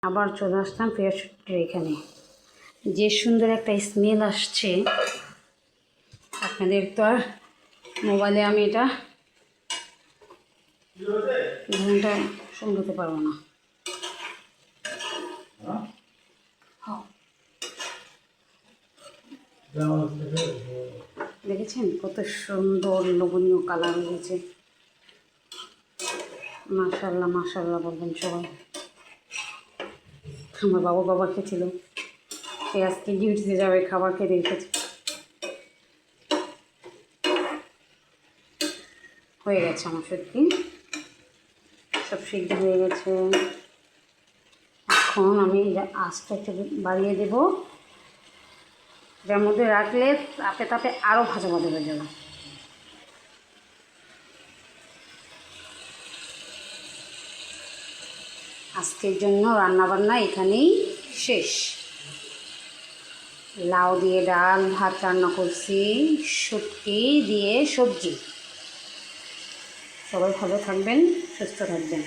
আবার চলে আসলাম পেঁয়াজের এখানে। যে সুন্দর একটা স্মেল আসছে, আপনাদের তো আর মোবাইলে আমি এটা ঘন্টা শুনতে পারবো না। দেখেছেন কত সুন্দর লোভনীয় কালার হয়েছে। মাশাআল্লাহ মাশাআল্লাহ বলবেন সবাই। আমার বাবা খেয়েছিল, সে আজকে ডিউটিতে যাবে, খাবার খেতে রেখেছে। হয়ে গেছে আমার সত্যি সব সিদ্ধ হয়ে গেছে। এখন আমি আঁচটা একটু বাড়িয়ে দেব, যার মধ্যে রাখলে তাপে তাপে আরও ভাজা ভাজা হয়ে যাবে। আজকের জন্য রান্নাবান্না এখানেই শেষ। লাউ দিয়ে ডাল, ভাত রান্না করছি, শুটকি দিয়ে সবজি। সবাই ভালো থাকবেন, সুস্থ থাকবেন।